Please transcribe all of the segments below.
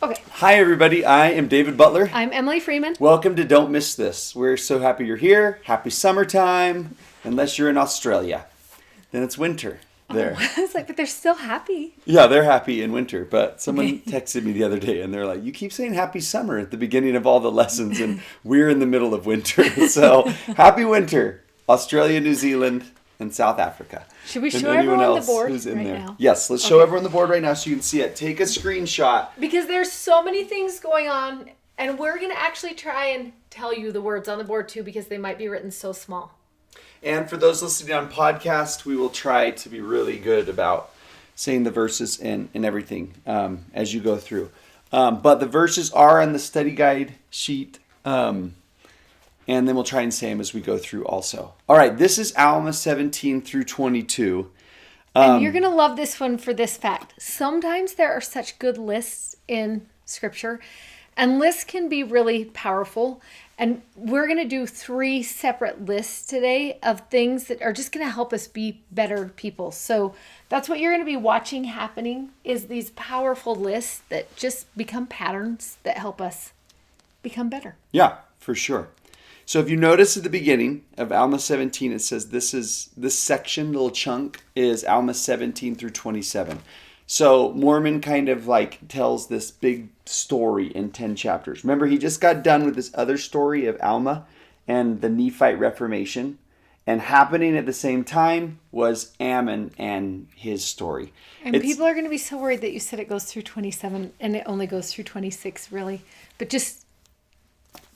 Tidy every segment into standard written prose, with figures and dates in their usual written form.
Okay. Hi, everybody. I am David Butler. I'm Emily Freeman. Welcome to Don't Miss This. We're so happy you're here. Happy summertime. Unless you're in Australia, then it's winter there. Oh, I was like, but they're still happy. Yeah, they're happy in winter. But someone Okay. texted me the other day and they're like, you keep saying happy summer at the beginning of all the lessons and we're in the middle of winter. So happy winter, Australia, New Zealand, and South Africa. Should we And show anyone everyone the else board who's in right there. now? Yes, let's show Okay. everyone the board right now so you can see it. Take a screenshot. Because there's so many things going on, and we're going to actually try and tell you the words on the board too, because they might be written so small. And for those listening on podcast, we will try to be really good about saying the verses and everything as you go through. But the verses are on the study guide sheet. And then we'll try and say them as we go through also. All right, this is Alma 17 through 22. And you're going to love this one for this fact. Sometimes there are such good lists in Scripture, and lists can be really powerful. And we're going to do 3 separate lists today of things that are just going to help us be better people. So that's what you're going to be watching happening, is these powerful lists that just become patterns that help us become better. Yeah, for sure. So if you notice at the beginning of Alma 17, it says this section, little chunk, is Alma 17 through 27. So Mormon kind of like tells this big story in 10 chapters. Remember, he just got done with this other story of Alma and the Nephite Reformation. And happening at the same time was Amman and his story. And people are going to be so worried that you said it goes through 27 and it only goes through 26, really. But just...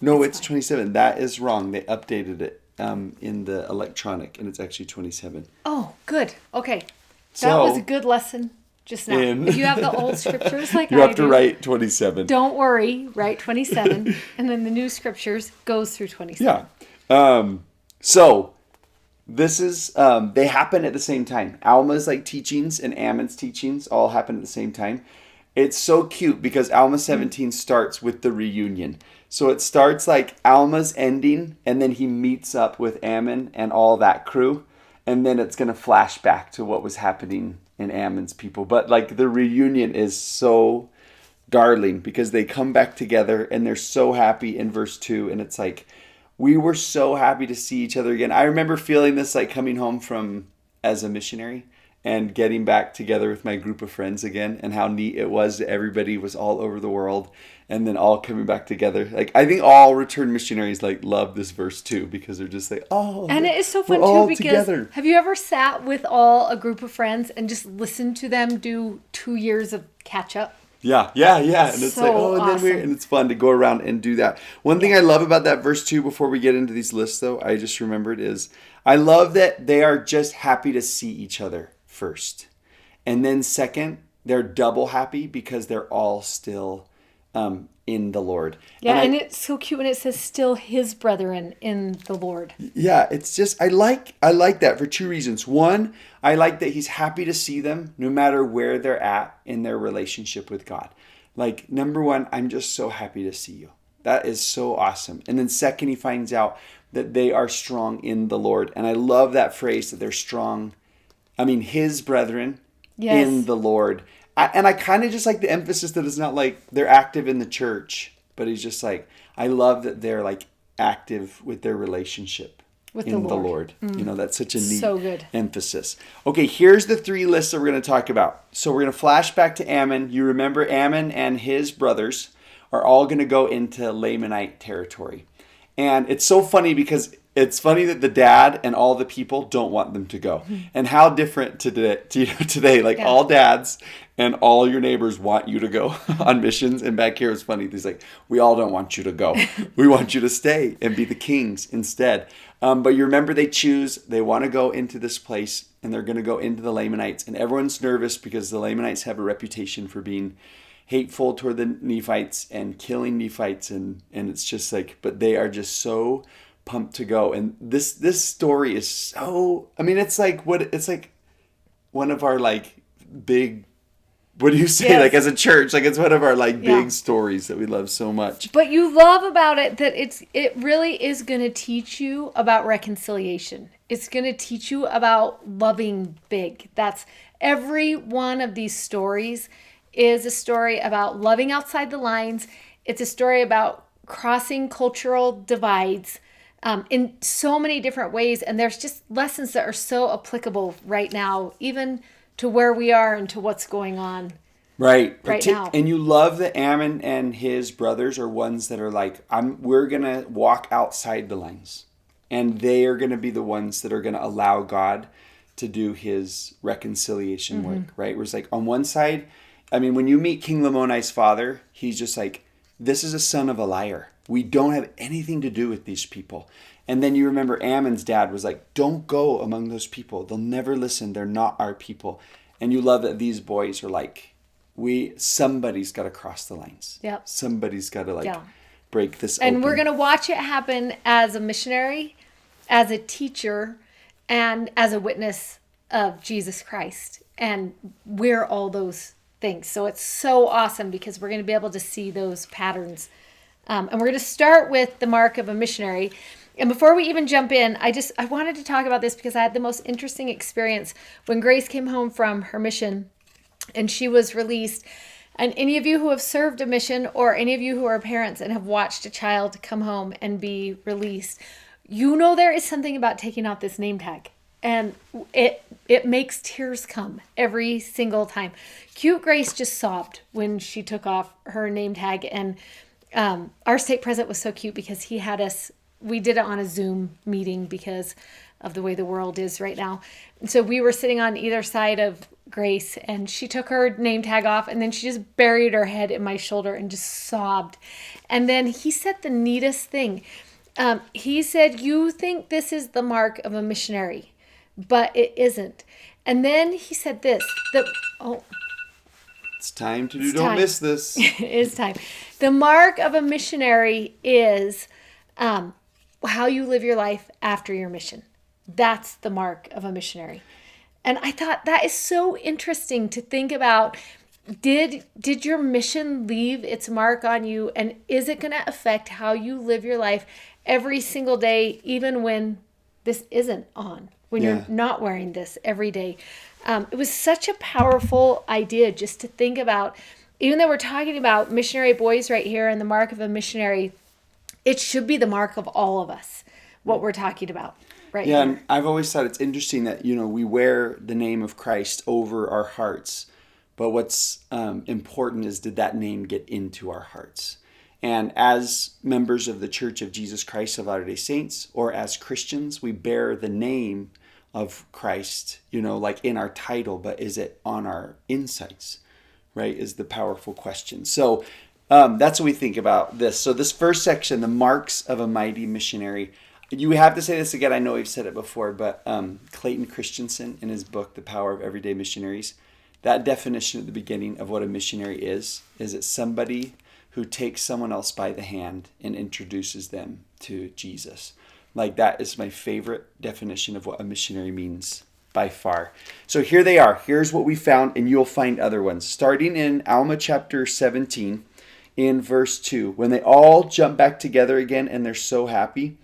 No, it's 27. That is wrong. They updated it in the electronic, and it's actually 27. Oh, good. Okay. That So, was a good lesson just now. If you have the old scriptures like you I have to do, write 27. don't worry, write 27. And then the new scriptures goes through 27. Yeah. So this is they happen at the same time. Alma's like teachings and Ammon's teachings all happen at the same time. It's so cute because Alma 17 starts with the reunion. So it starts like Alma's ending, and then he meets up with Ammon and all that crew, and then it's going to flash back to what was happening in Ammon's people. But like the reunion is so darling because they come back together and they're so happy in verse 2, and it's like, we were so happy to see each other again. I remember feeling this like coming home from as a missionary and getting back together with my group of friends again, and how neat it was that everybody was all over the world and then all coming back together. Like, I think all returned missionaries like love this verse too, because they're just like, oh, And it is so fun we're all too, because together. have you ever sat with all a group of friends and just listened to them do 2 years of catch up? Yeah. And it's So like, oh, and then awesome. and it's fun to go around and do that. One thing I love about that verse 2, before we get into these lists though, I just remembered is, I love that they are just happy to see each other first. And then second, they're double happy because they're all still in the Lord. Yeah, and it's so cute when it says still his brethren in the Lord. Yeah, it's just, I like that for 2 reasons. One, I like that he's happy to see them no matter where they're at in their relationship with God. Like, number one, I'm just so happy to see you. That is so awesome. And then second, he finds out that they are strong in the Lord. And I love that phrase that they're strong. I mean, his brethren in the Lord. And I kind of just like the emphasis that it's not like they're active in the church, but he's just like, I love that they're like active with their relationship With in the the Lord. Lord. You know, that's such a neat So good. emphasis. Okay, here's the 3 lists that we're going to talk about. So we're going to flash back to Ammon. You remember Ammon and his brothers are all going to go into Lamanite territory. And it's so funny because it's funny that the dad and all the people don't want them to go. And how different today, like all dads and all your neighbors want you to go on missions. And back here it's funny. He's like, we all don't want you to go. We want you to stay and be the kings instead. But you remember they want to go into this place, and they're going to go into the Lamanites. And everyone's nervous because the Lamanites have a reputation for being hateful toward the Nephites and killing Nephites. And it's just like, but they are just so pumped to go. And this story is so, I mean, it's like one of our like big, what do you say? Yes. Like as a church, like it's one of our like big stories that we love so much. But you love about it that it really is going to teach you about reconciliation. It's going to teach you about loving big. That's every one of these stories is a story about loving outside the lines. It's a story about crossing cultural divides in so many different ways. And there's just lessons that are so applicable right now, even to where we are and to what's going on Right. right now. And you love that Ammon and his brothers are ones that are like, we're going to walk outside the lines. And they are going to be the ones that are going to allow God to do his reconciliation work, right? Where it's like on one side, I mean, when you meet King Lamoni's father, he's just like, this is a son of a liar. We don't have anything to do with these people. And then you remember Ammon's dad was like, don't go among those people. They'll never listen. They're not our people. And you love that these boys are like, somebody's got to cross the lines. Yep. Somebody's got to break this and open. we're going to watch it happen as a missionary, as a teacher, and as a witness of Jesus Christ. And we're all those things. So it's so awesome because we're going to be able to see those patterns. And we're going to start with the mark of a missionary. And before we even jump in, I wanted to talk about this because I had the most interesting experience when Grace came home from her mission and she was released. And any of you who have served a mission, or any of you who are parents and have watched a child come home and be released, you know there is something about taking out this name tag. And it makes tears come every single time. Cute Grace just sobbed when she took off her name tag. And our stake president was so cute because we did it on a Zoom meeting because of the way the world is right now. And so we were sitting on either side of Grace, and she took her name tag off, and then she just buried her head in my shoulder and just sobbed. And then he said the neatest thing. He said, you think this is the mark of a missionary, but it isn't. And then he said this, it's time to do, don't miss this. It is time. The mark of a missionary is how you live your life after your mission. That's the mark of a missionary. And I thought that is so interesting to think about. Did your mission leave its mark on you? And is it going to affect how you live your life every single day, even when this isn't on, when you're not wearing this every day? It was such a powerful idea just to think about, even though we're talking about missionary boys right here and the mark of a missionary, it should be the mark of all of us, what we're talking about. Right here. And I've always thought it's interesting that, we wear the name of Christ over our hearts. But what's important is, did that name get into our hearts? And as members of the Church of Jesus Christ of Latter-day Saints, or as Christians, we bear the name of Christ, like in our title, but is it on our insides, right, is the powerful question. So that's what we think about this. So this first section, the marks of a mighty missionary. You have to say this again. I know we've said it before, but Clayton Christensen in his book, The Power of Everyday Missionaries, that definition at the beginning of what a missionary is it somebody who takes someone else by the hand and introduces them to Jesus. Like, that is my favorite definition of what a missionary means by far. So here they are. Here's what we found, and you'll find other ones. Starting in Alma Chapter 17, in verse 2, when they all jump back together again and they're so happy,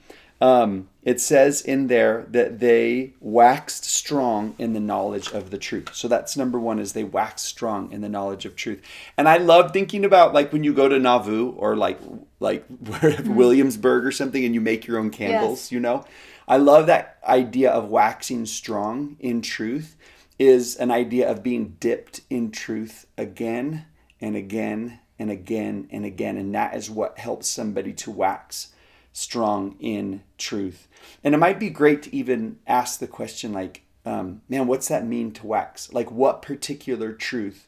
it says in there that they waxed strong in the knowledge of the truth. So that's number one, is they waxed strong in the knowledge of truth. And I love thinking about, like, when you go to Nauvoo or like Williamsburg or something and you make your own candles, I love that idea of waxing strong in truth is an idea of being dipped in truth again and again and again and again. And that is what helps somebody to wax strong in truth. And it might be great to even ask the question, like, man, what's that mean to wax? Like, what particular truth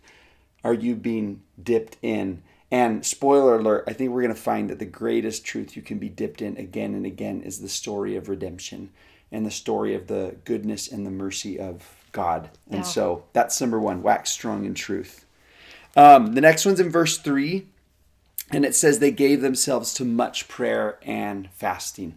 are you being dipped in? And spoiler alert, I think we're going to find that the greatest truth you can be dipped in again and again is the story of redemption and the story of the goodness and the mercy of God. And so that's number one, wax strong in truth. The next one's in verse 3. And it says they gave themselves to much prayer and fasting,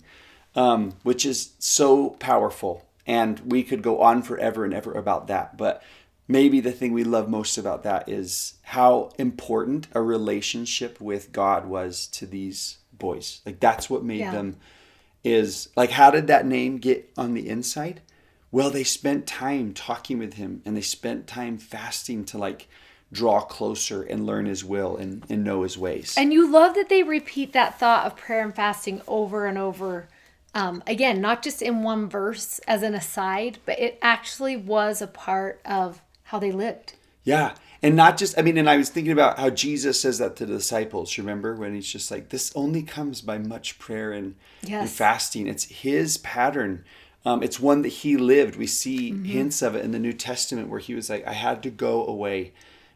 which is so powerful. And we could go on forever and ever about that. But maybe the thing we love most about that is how important a relationship with God was to these boys. Like, that's what made them is, like, how did that name get on the inside? Well, they spent time talking with him, and they spent time fasting to, like, draw closer and learn his will and know his ways. And you love that they repeat that thought of prayer and fasting over and over. Again, not just in one verse as an aside, but it actually was a part of how they lived. Yeah. And not just, and I was thinking about how Jesus says that to the disciples. Remember when he's just like, this only comes by much prayer and fasting. It's his pattern. It's one that he lived. We see hints of it in the New Testament where he was like, I had to go away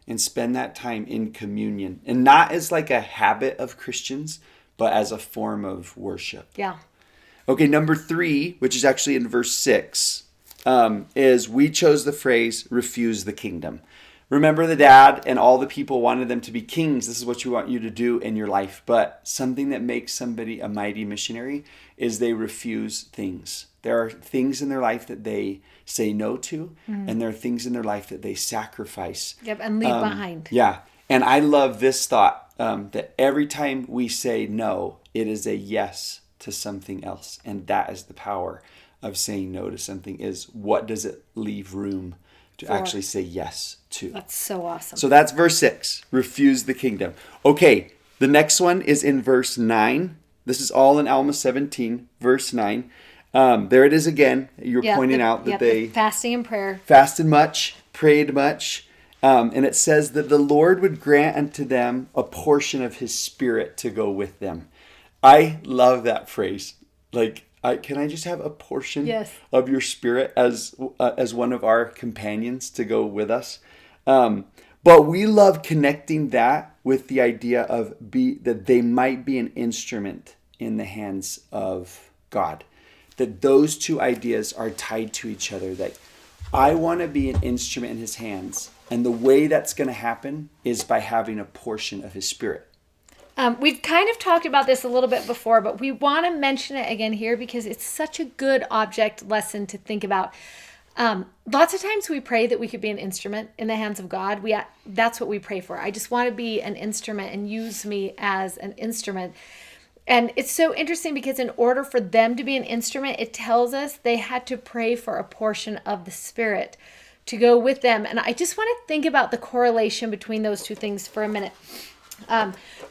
and spend that time in communion. And not as like a habit of Christians, but as a form of worship. Yeah. Okay, number 3, which is actually in verse 6, is we chose the phrase, refuse the kingdom. Remember the dad and all the people wanted them to be kings. This is what you want you to do in your life. But something that makes somebody a mighty missionary is they refuse things. There are things in their life that they say no to, and there are things in their life that they sacrifice. Yep, and leave behind. Yeah, and I love this thought, that every time we say no, it is a yes to something else. And that is the power of saying no to something, is what does it leave room to actually say yes to. That's so awesome. So that's verse 6, refuse the kingdom. Okay, the next one is in verse 9. This is all in Alma 17, verse 9. There it is again. You're pointing out that they fasting and prayer. Fasted much, prayed much. And it says that the Lord would grant unto them a portion of his spirit to go with them. I love that phrase. Like, can I just have a portion of your spirit as one of our companions to go with us? But we love connecting that with the idea of that they might be an instrument in the hands of God. That those two ideas are tied to each other. That I want to be an instrument in his hands. And the way that's going to happen is by having a portion of his spirit. We've kind of talked about this a little bit before, but we want to mention it again here because it's such a good object lesson to think about. Lots of times we pray that we could be an instrument in the hands of God. That's what we pray for. I just want to be an instrument and use me as an instrument. And it's so interesting because in order for them to be an instrument, it tells us they had to pray for a portion of the Spirit to go with them. And I just want to think about the correlation between those two things for a minute.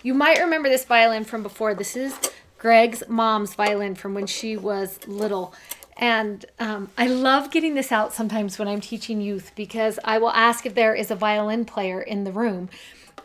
You might remember this violin from before. This is Greg's mom's violin from when she was little. And I love getting this out sometimes when I'm teaching youth because I will ask if there is a violin player in the room.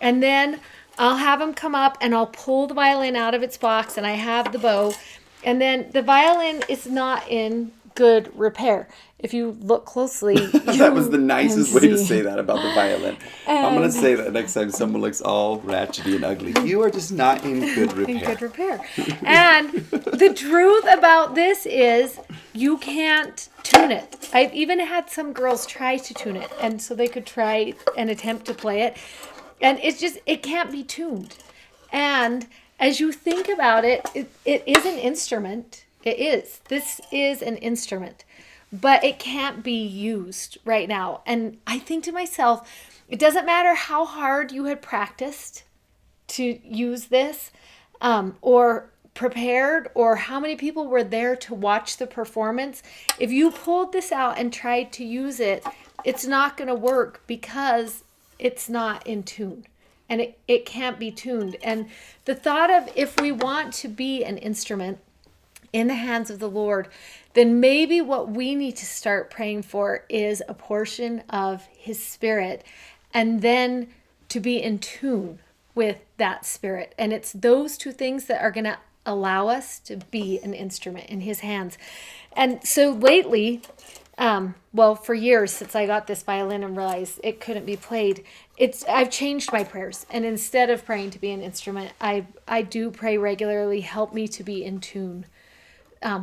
And then I'll have them come up and I'll pull the violin out of its box and I have the bow. And then the violin is not in good repair. If you look closely, that was the nicest way to say that about the violin. I'm going to say that next time someone looks all ratchety and ugly. You are just not in good repair. In good repair. And the truth about this is you can't tune it. I've even had some girls try to tune it, and so they could try and attempt to play it. And it can't be tuned. And as you think about it, it is an instrument. It is. This is an instrument. But it can't be used right now. And I think to myself, it doesn't matter how hard you had practiced to use this or prepared or how many people were there to watch the performance. If you pulled this out and tried to use it, it's not going to work because it's not in tune. And it can't be tuned. And the thought of if we want to be an instrument in the hands of the Lord, then maybe what we need to start praying for is a portion of his spirit and then to be in tune with that spirit. And it's those two things that are going to allow us to be an instrument in his hands. And so lately, for years since I got this violin and realized it couldn't be played, I've changed my prayers. And instead of praying to be an instrument, I do pray regularly, help me to be in tune.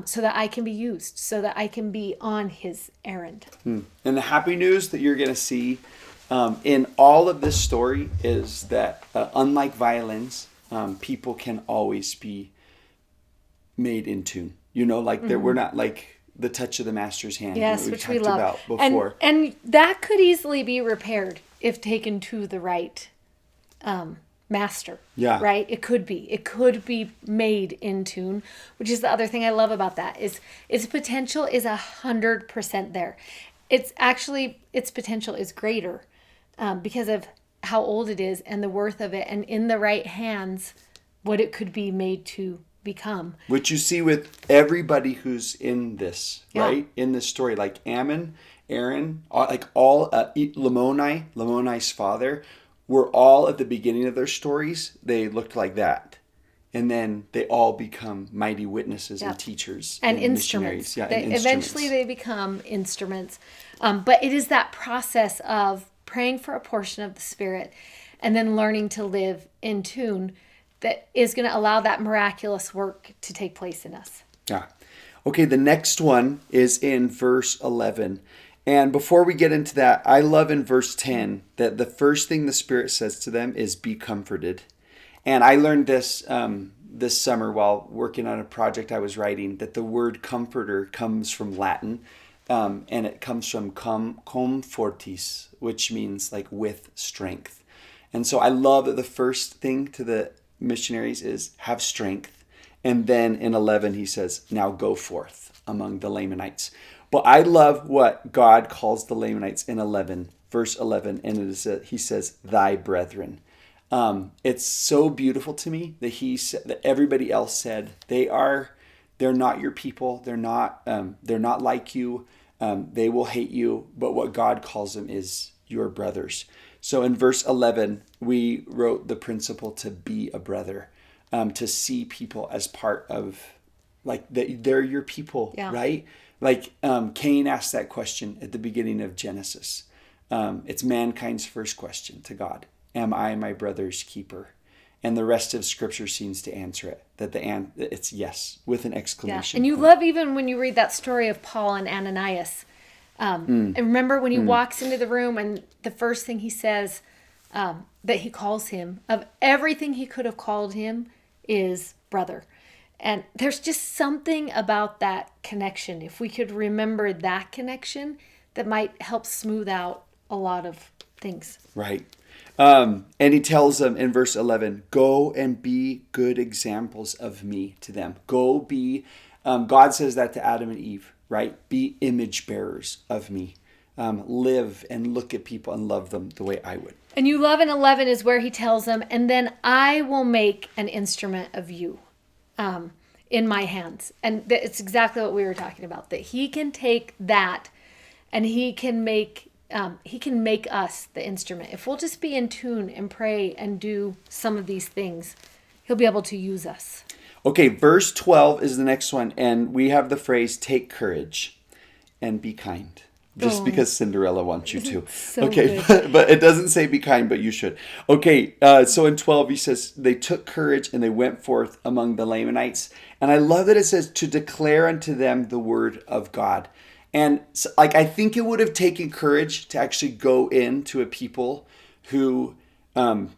So that I can be used, so that I can be on his errand. And the happy news that you're going to see in all of this story is that unlike violins, people can always be made in tune. We're not like the touch of the master's hand. Yes, which we love. About before. And that could easily be repaired if taken to the right master. Yeah. Right? It could be made in tune, which is the other thing I love about that is its potential is 100% there. Its potential is greater because of how old it is and the worth of it, and in the right hands, what it could be made to become. Which you see with everybody who's in this, Yeah. right? In this story, like Ammon, Aaron, Lamoni's father, were all at the beginning of their stories. They looked like that. And then they all become mighty witnesses and teachers and instruments. instruments. Yeah, and Eventually they become instruments. But it is that process of praying for a portion of the Spirit and then learning to live in tune that is going to allow that miraculous work to take place in us. Yeah. Okay, the next one is in verse 11. And before we get into that, I love in verse 10 that the first thing the Spirit says to them is be comforted. And I learned this this summer while working on a project I was writing, that the word comforter comes from Latin, and it comes from cum fortis, which means like with strength. And so I love that the first thing to the missionaries is have strength. And then in 11, he says, now go forth among the Lamanites. But I love what God calls the Lamanites in 11, verse 11. And it is he says, thy brethren. It's so beautiful to me that he said, that everybody else said, they're not your people. They're not like you. They will hate you. But what God calls them is your brothers. So in verse 11, we wrote the principle to be a brother, to see people as part of, like, they're your people, right? Like Cain asked that question at the beginning of Genesis. It's mankind's first question to God. Am I my brother's keeper? And the rest of Scripture seems to answer it. That it's yes, with an exclamation. And you love even when you read that story of Paul and Ananias. And remember when he walks into the room and the first thing he says that he calls him, of everything he could have called him, is brother. And there's just something about that connection. If we could remember that connection, that might help smooth out a lot of things. Right. And he tells them in verse 11, go and be good examples of me to them. Go be, God says that to Adam and Eve, right? Be image bearers of me. Live and look at people and love them the way I would. And you love in 11 is where he tells them, and then I will make an instrument of you in my hands. And it's exactly what we were talking about, that he can take that and he can make us the instrument. If we'll just be in tune and pray and do some of these things, he'll be able to use us. Okay, verse 12 is the next one. And we have the phrase, take courage and be kind. Just because Cinderella wants you to. So okay, good. but it doesn't say be kind, but you should. Okay, so in 12 he says, they took courage and they went forth among the Lamanites. And I love that it says to declare unto them the word of God. And so, like, I think it would have taken courage to actually go into a people who were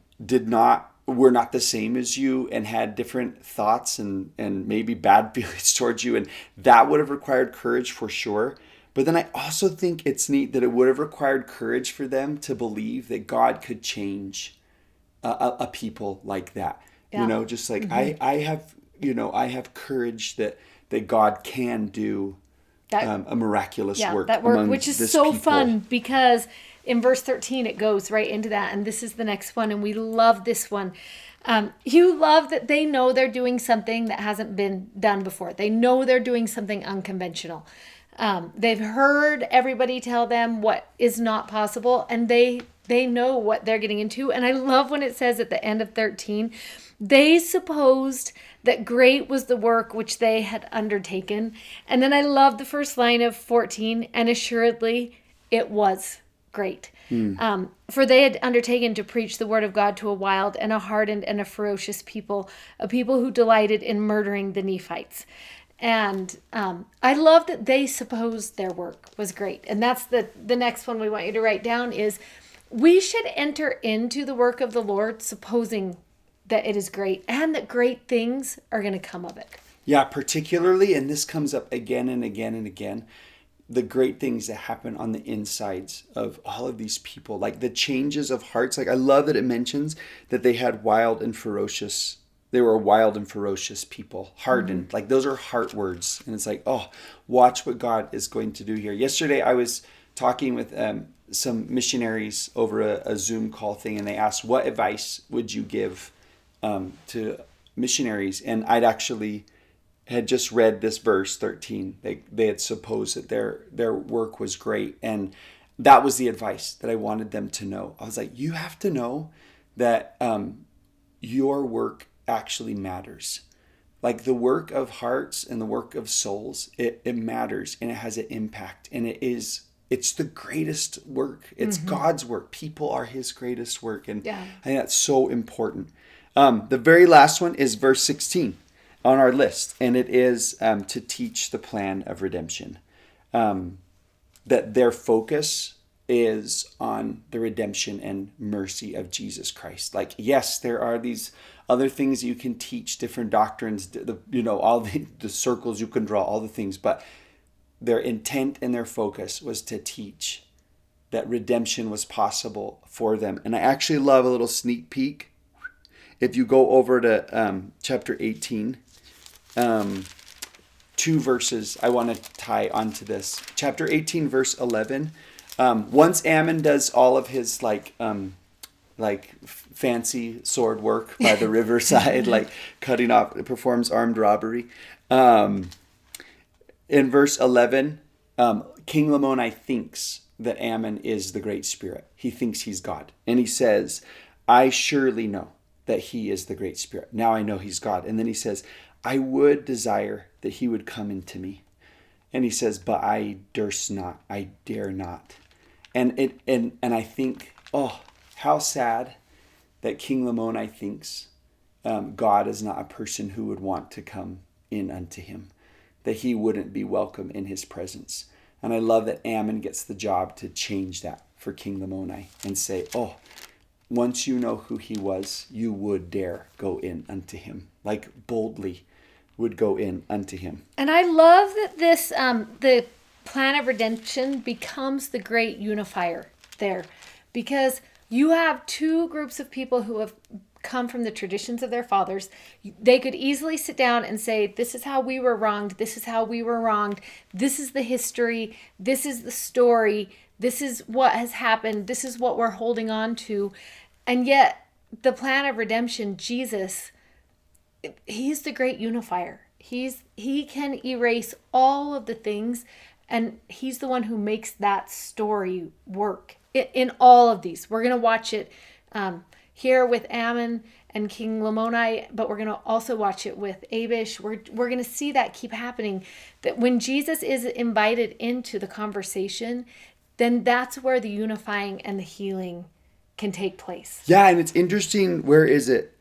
not the same as you and had different thoughts and maybe bad feelings towards you. And that would have required courage for sure. But then I also think it's neat that it would have required courage for them to believe that God could change a people like that. Yeah. You know, just like I have courage that God can do a miraculous work. That work, among which is this so people. fun because in verse 13 it goes right into that, and this is the next one, and we love this one. You love that they know they're doing something that hasn't been done before. They know they're doing something unconventional. They've heard everybody tell them what is not possible, and they know what they're getting into. And I love when it says at the end of 13, they supposed that great was the work which they had undertaken. And then I love the first line of 14, and assuredly it was great. For they had undertaken to preach the word of God to a wild and a hardened and a ferocious people, a people who delighted in murdering the Nephites. And I love that they supposed their work was great. And that's the next one we want you to write down is we should enter into the work of the Lord supposing that it is great and that great things are going to come of it. Yeah, particularly, and this comes up again and again and again, the great things that happen on the insides of all of these people, like the changes of hearts. Like I love that it mentions that they had they were a wild and ferocious people, hardened. Like those are heart words. And it's like, oh, watch what God is going to do here. Yesterday I was talking with some missionaries over a Zoom call thing, and they asked, what advice would you give to missionaries? And I'd actually had just read this verse 13. They had supposed that their work was great, and that was the advice that I wanted them to know. I was like, you have to know that your work actually matters. Like the work of hearts and the work of souls, it matters, and it has an impact, and it's the greatest work. It's God's work. People are his greatest work, and I think that's so important. The very last one is verse 16 on our list, and it is to teach the plan of redemption. That their focus is on the redemption and mercy of Jesus Christ. Like, yes, there are these other things you can teach, different doctrines, all the circles you can draw, all the things, but their intent and their focus was to teach that redemption was possible for them. And I actually love a little sneak peek. If you go over to chapter 18, 2 verses I want to tie onto this. Chapter 18, verse 11. Once Ammon does all of his fancy sword work by the riverside, like cutting off, performs armed robbery. In verse 11, King Lamoni thinks that Ammon is the Great Spirit. He thinks he's God. And he says, I surely know that he is the Great Spirit. Now I know he's God. And then he says, I would desire that he would come into me. And he says, but I durst not, I dare not. And I think, oh, how sad that King Lamoni thinks God is not a person who would want to come in unto him, that he wouldn't be welcome in his presence. And I love that Ammon gets the job to change that for King Lamoni and say, oh, once you know who he was, you would dare go in unto him, like boldly would go in unto him. And I love that this, the plan of redemption becomes the great unifier there, because you have two groups of people who have come from the traditions of their fathers. They could easily sit down and say, this is how we were wronged. This is how we were wronged. This is the history. This is the story. This is what has happened. This is what we're holding on to. And yet the plan of redemption, Jesus, he's the great unifier. He can erase all of the things, and he's the one who makes that story work in all of these. We're going to watch it here with Ammon and King Lamoni, but we're going to also watch it with Abish. We're going to see that keep happening, that when Jesus is invited into the conversation, then that's where the unifying and the healing can take place. Yeah, and it's interesting. Where is it?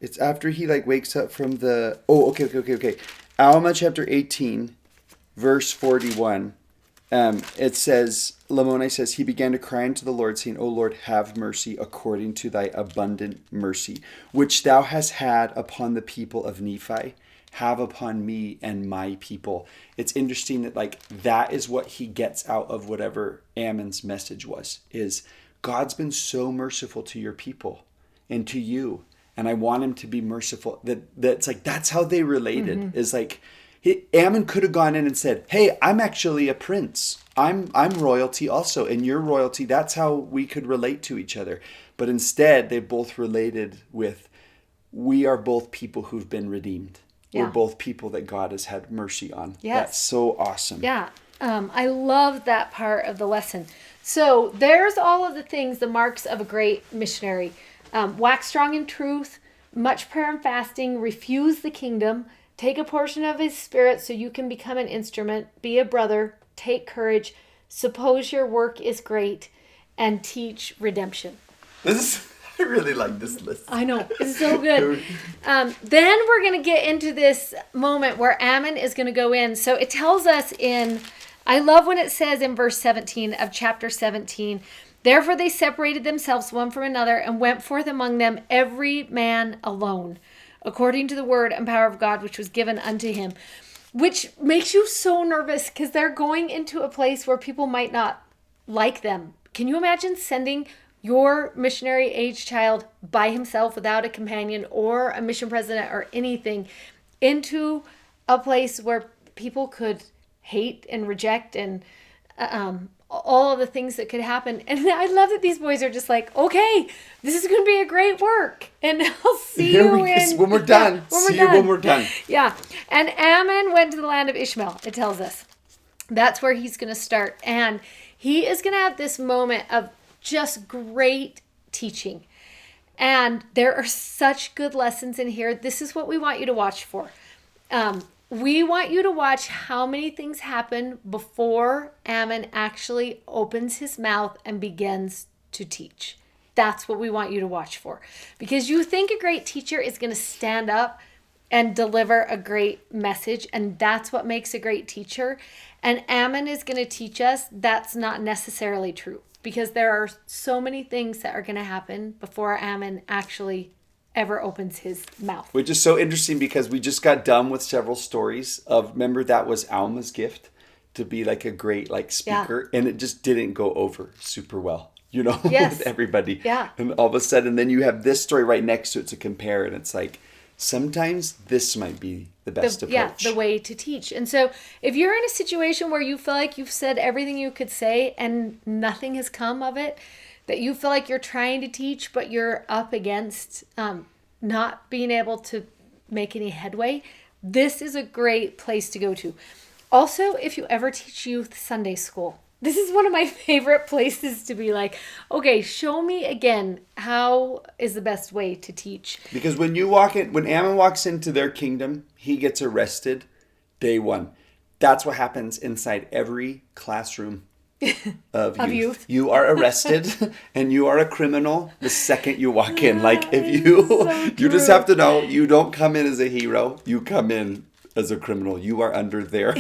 It's after he wakes up from the... Oh, okay. Alma Chapter 18, verse 41. It says, Lamoni says, he began to cry unto the Lord, saying, O Lord, have mercy according to thy abundant mercy, which thou hast had upon the people of Nephi, have upon me and my people. It's interesting that that is what he gets out of whatever Ammon's message was, is God's been so merciful to your people and to you. And I want him to be merciful. That's how they related. Mm-hmm. Is Ammon could have gone in and said, hey, I'm actually a prince. I'm royalty also, and you're royalty. That's how we could relate to each other. But instead, they both related with, we are both people who've been redeemed. Yeah. We're both people that God has had mercy on. Yes. That's so awesome. Yeah. I love that part of the lesson. So there's all of the things, the marks of a great missionary. Wax strong in truth, much prayer and fasting, refuse the kingdom, take a portion of his spirit so you can become an instrument, be a brother, take courage, suppose your work is great, and teach redemption. I really like this list. I know, it's so good. Then we're going to get into this moment where Ammon is going to go in. So it tells us I love when it says in verse 17 of chapter 17, therefore they separated themselves one from another and went forth among them every man alone, according to the word and power of God, which was given unto him. Which makes you so nervous because they're going into a place where people might not like them. Can you imagine sending your missionary age child by himself without a companion or a mission president or anything into a place where people could hate and reject and all of the things that could happen. And I love that these boys are just like, okay, this is going to be a great work. And I'll see you when we're done. See you when we're done. Yeah. And Ammon went to the land of Ishmael, it tells us. That's where he's going to start. And he is going to have this moment of just great teaching. And there are such good lessons in here. This is what we want you to watch for. We want you to watch how many things happen before Ammon actually opens his mouth and begins to teach. That's what we want you to watch for. Because you think a great teacher is going to stand up and deliver a great message, and that's what makes a great teacher. And Ammon is going to teach us that's not necessarily true, because there are so many things that are going to happen before Ammon actually ever opens his mouth. Which is so interesting because we just got done with several stories of, remember that was Alma's gift to be like a great speaker, and it just didn't go over super well, Yes. with everybody. Yeah. And all of a sudden then you have this story right next to it to compare, and it's like, sometimes this might be the best approach. Yeah, the way to teach. And so if you're in a situation where you feel like you've said everything you could say and nothing has come of it, that you feel like you're trying to teach, but you're up against not being able to make any headway, this is a great place to go to. Also, if you ever teach youth Sunday school, this is one of my favorite places to be like, okay, show me again how is the best way to teach. Because when Ammon walks into their kingdom, he gets arrested day one. That's what happens inside every classroom of youth. You are arrested and you are a criminal the second you walk in. Like, if you just have to know, you don't come in as a hero, you come in as a criminal. You are under their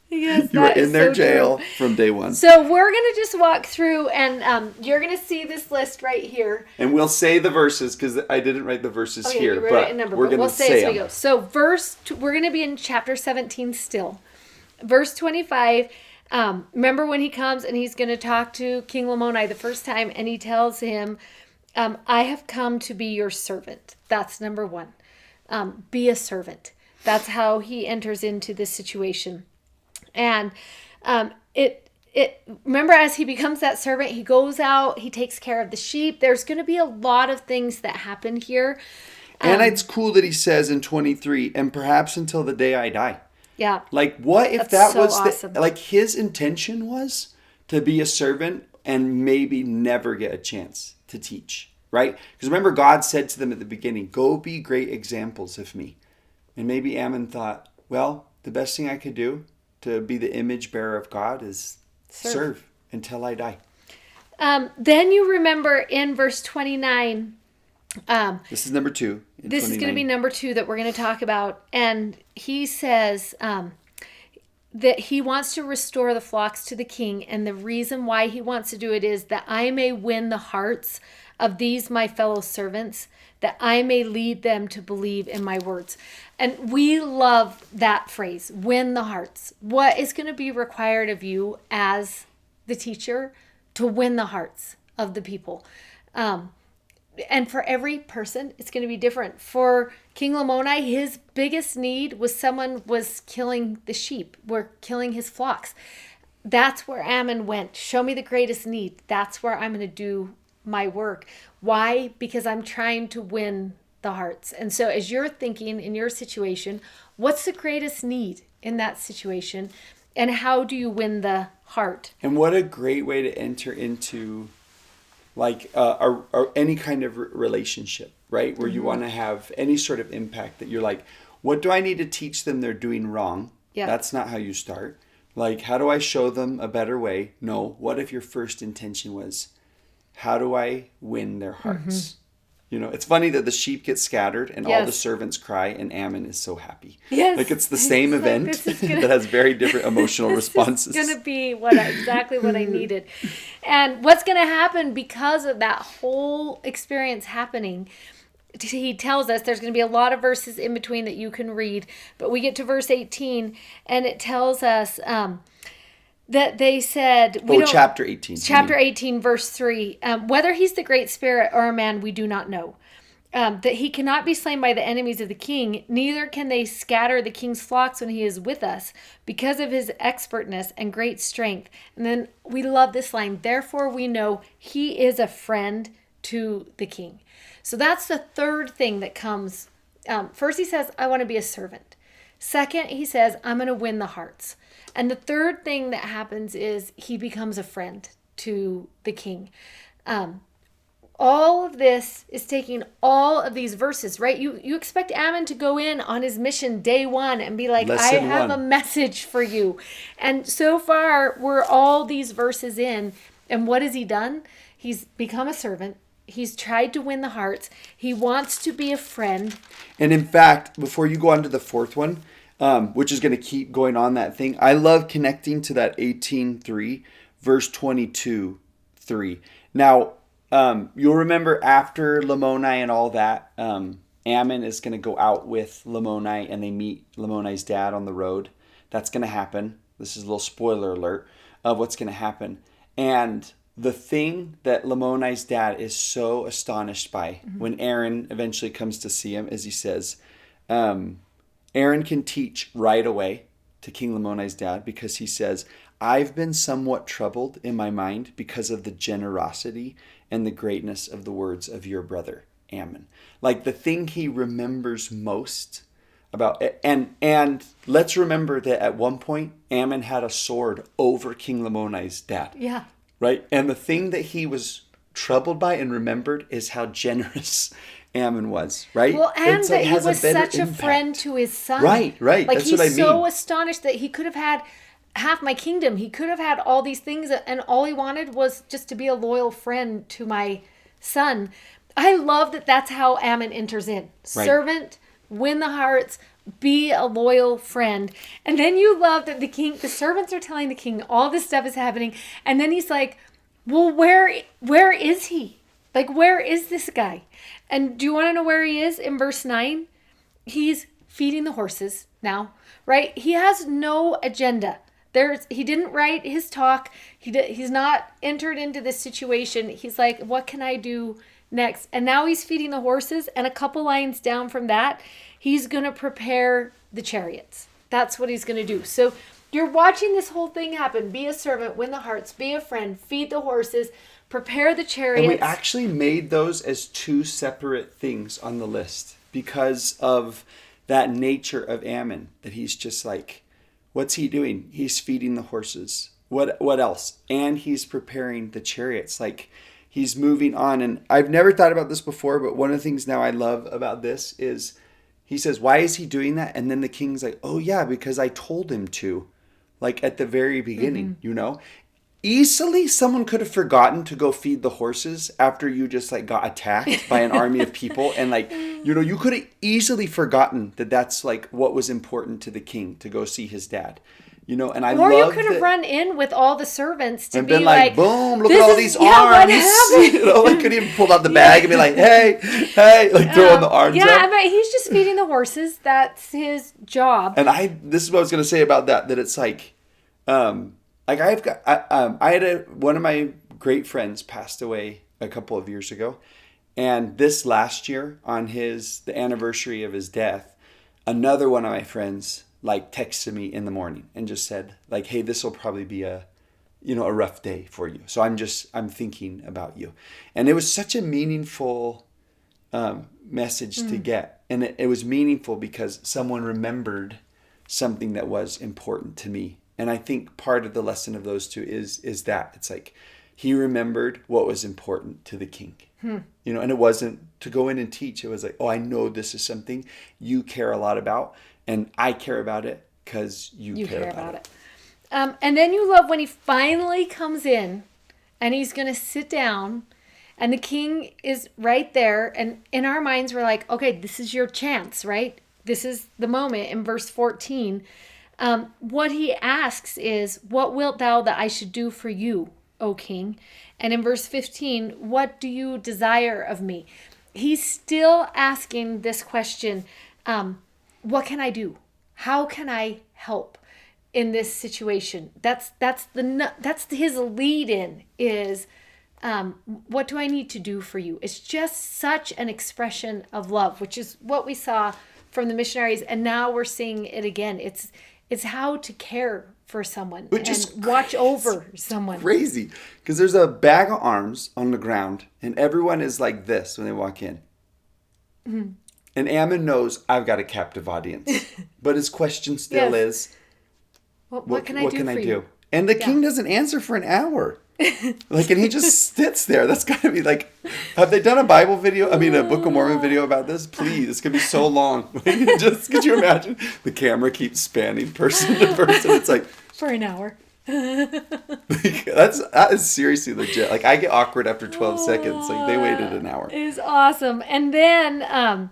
Yes, you are in their jail from day one. So we're going to just walk through, and you're going to see this list right here. And we'll say the verses, because I didn't write the verses here. You wrote but it in number, we're going to say them. as we go. So we're going to be in chapter 17 still. Verse 25, remember when he comes and he's going to talk to King Lamoni the first time, and he tells him, I have come to be your servant. That's number one. Be a servant. That's how he enters into this situation. And remember, as he becomes that servant, he goes out, he takes care of the sheep. There's going to be a lot of things that happen here. And it's cool that he says in 23, and perhaps until the day I die. Yeah. Like, what if That's that was awesome. like his intention was to be a servant and maybe never get a chance to teach, right? Because remember, God said to them at the beginning, go be great examples of me. And maybe Ammon thought, well, the best thing I could do to be the image bearer of God is serve until I die. Then you remember in verse 29. This is number 2. This is going to be number 2 that we're going to talk about. And he says that he wants to restore the flocks to the king. And the reason why he wants to do it is that I may win the hearts of these my fellow servants, that I may lead them to believe in my words. And we love that phrase, win the hearts. What is going to be required of you as the teacher to win the hearts of the people? And for every person, it's going to be different. For King Lamoni, his biggest need was someone was killing the sheep, were killing his flocks. That's where Ammon went. Show me the greatest need. That's where I'm going to do my work. Why? Because I'm trying to win the hearts. And so as you're thinking in your situation, what's the greatest need in that situation? And how do you win the heart? And what a great way to enter into like any kind of relationship, right? Where you want to have any sort of impact, that you're like, what do I need to teach them they're doing wrong? Yeah. That's not how you start. Like, how do I show them a better way? No. What if your first intention was, how do I win their hearts? It's funny that the sheep get scattered and all the servants cry, and Ammon is so happy. Yes. Like, it's the same event that has very different emotional responses. It's going to be exactly what I needed. And what's going to happen because of that whole experience happening, he tells us there's going to be a lot of verses in between that you can read, but we get to verse 18 and it tells us that they said... chapter 18. Chapter 18, verse 3. Whether he's the Great Spirit or a man, we do not know. that he cannot be slain by the enemies of the king, neither can they scatter the king's flocks when he is with us, because of his expertness and great strength. And then we love this line, therefore we know he is a friend to the king. So that's the third thing that comes. First he says, I want to be a servant. Second, he says, I'm going to win the hearts. And the third thing that happens is he becomes a friend to the king. All of this is taking all of these verses, right? You expect Ammon to go in on his mission day one and be like, I have a message for you. And so far, we're all these verses in. And what has he done? He's become a servant. He's tried to win the hearts. He wants to be a friend. And in fact, before you go on to the fourth one, which is going to keep going on that thing, I love connecting to that 18:3, verse 22:3. Now, you'll remember after Lamoni and all that, Ammon is going to go out with Lamoni and they meet Lamoni's dad on the road. That's going to happen. This is a little spoiler alert of what's going to happen. And the thing that Lamoni's dad is so astonished by when Aaron eventually comes to see him is he says, Aaron can teach right away to King Lamoni's dad because he says, I've been somewhat troubled in my mind because of the generosity and the greatness of the words of your brother, Ammon. Like the thing he remembers most about, and let's remember that at one point, Ammon had a sword over King Lamoni's dad. Yeah. Right? And the thing that he was troubled by and remembered is how generous Ammon was, right? Well, and that he was such a friend to his son. Right. Like that's what I mean. He's so astonished that he could have had half my kingdom. He could have had all these things, and all he wanted was just to be a loyal friend to my son. I love that that's how Ammon enters in. Right. Servant, win the hearts, be a loyal friend. And then you love that the servants are telling the king all this stuff is happening. And then he's like, well, where is he? Like, where is this guy? And do you want to know where he is? In verse 9, he's feeding the horses now, right? He has no agenda. He didn't write his talk. He's not entered into this situation. He's like, what can I do next? And now he's feeding the horses. And a couple lines down from that, he's going to prepare the chariots. That's what he's going to do. So you're watching this whole thing happen. Be a servant, win the hearts, be a friend, feed the horses, prepare the chariots. And we actually made those as two separate things on the list because of that nature of Ammon, that he's just like, what's he doing? He's feeding the horses. What else? And he's preparing the chariots. Like, he's moving on. And I've never thought about this before, but one of the things now I love about this is he says, why is he doing that? And then the king's like, oh yeah, because I told him to. Like at the very beginning, you know? Easily someone could have forgotten to go feed the horses after you just like got attacked by an army of people. And like, you know, you could have easily forgotten that that's like what was important to the king, to go see his dad. You know, and or you could have run in with all the servants to and be been like, boom, look at all these arms. What happened? You know, like could even pull out the bag and be like, hey, like throwing the arms up. Yeah, but he's just feeding the horses. That's his job. And this is what I was going to say about that it's like, like I had one of my great friends passed away a couple of years ago. And this last year on the anniversary of his death, another one of my friends like texted me in the morning and just said like, hey, this will probably be a rough day for you. So I'm thinking about you. And it was such a meaningful message to get. And it was meaningful because someone remembered something that was important to me. And I think part of the lesson of those two is that it's like he remembered what was important to the king. You know, and it wasn't to go in and teach. It was like, oh, I know this is something you care a lot about. And I care about it because you care about it. And then you love when he finally comes in and he's going to sit down and the king is right there. And in our minds, we're like, okay, this is your chance, right? This is the moment in verse 14. What he asks is, what wilt thou that I should do for you, O king? And in verse 15, what do you desire of me? He's still asking this question. What can I do? How can I help in this situation? That's his lead in is, What do I need to do for you? It's just such an expression of love, which is what we saw from the missionaries. And now we're seeing it again. It's how to care for someone Which and is watch over someone. Crazy. Because there's a bag of arms on the ground, and everyone is like this when they walk in. Mm-hmm. And Ammon knows, I've got a captive audience. But his question still is, what can I do for you? And the king doesn't answer for an hour. Like, and he just sits there. That's got to be like, have they done a Bible video? I mean, a Book of Mormon video about this? Please, it's going to be so long. Just, could you imagine? The camera keeps spanning person to person. It's like, for an hour. that is seriously legit. Like, I get awkward after 12 seconds. Like, they waited an hour. It's awesome. And then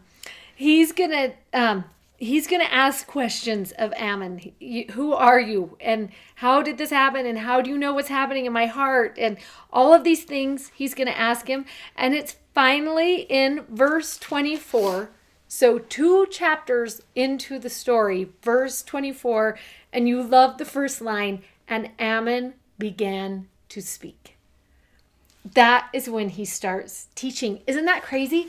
he's gonna ask questions of Ammon. Who are you? And how did this happen? And how do you know what's happening in my heart? And all of these things he's gonna ask him. And it's finally in verse 24. So 2 chapters into the story, verse 24, and you love the first line, and Ammon began to speak. That is when he starts teaching. Isn't that crazy?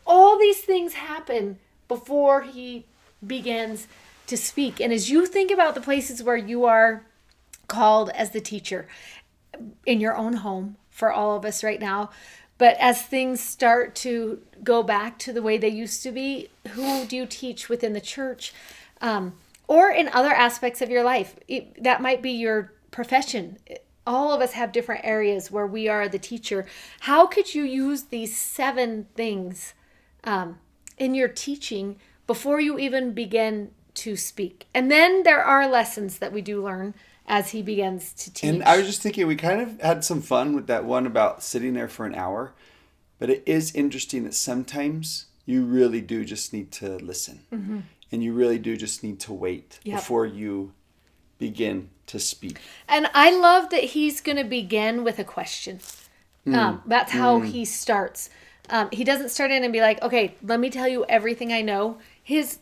All these things happen before he begins to speak. And as you think about the places where you are called as the teacher, in your own home, for all of us right now, but as things start to go back to the way they used to be, who do you teach within the church? Or in other aspects of your life? That might be your profession. All of us have different areas where we are the teacher. How could you use these 7 things in your teaching before you even begin to speak? And then there are lessons that we do learn as he begins to teach. And I was just thinking, we kind of had some fun with that one about sitting there for an hour. But it is interesting that sometimes you really do just need to listen. Mm-hmm. And you really do just need to wait before you begin to speak. And I love that he's going to begin with a question. That's how he starts. He doesn't start in and be like, okay, let me tell you everything I know. His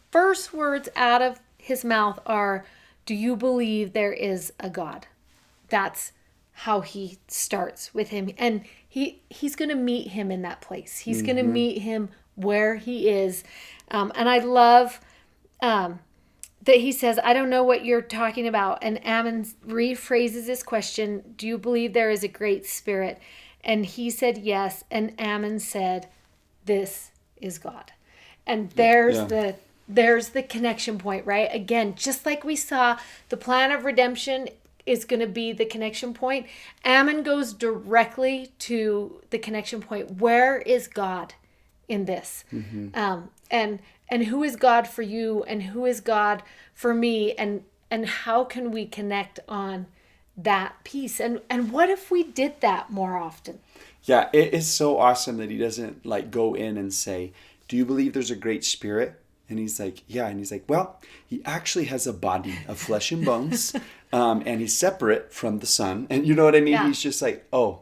first words out of his mouth are, do you believe there is a God? That's how he starts with him. And he's going to meet him in that place. He's going to meet him where he is. And I love that he says, I don't know what you're talking about. And Ammon rephrases his question, do you believe there is a great spirit? And he said, yes. And Ammon said, this is God. And there's the connection point, right? Again, just like we saw, the plan of redemption is going to be the connection point. Ammon goes directly to the connection point. Where is God in this? Mm-hmm. And who is God for you, and who is God for me, and how can we connect on that piece? And what if we did that more often? Yeah, it is so awesome that he doesn't like go in and say, do you believe there's a great spirit? And he's like, yeah. And he's like, well, he actually has a body of flesh and bones, and he's separate from the Son. And you know what I mean? Yeah. He's just like, oh,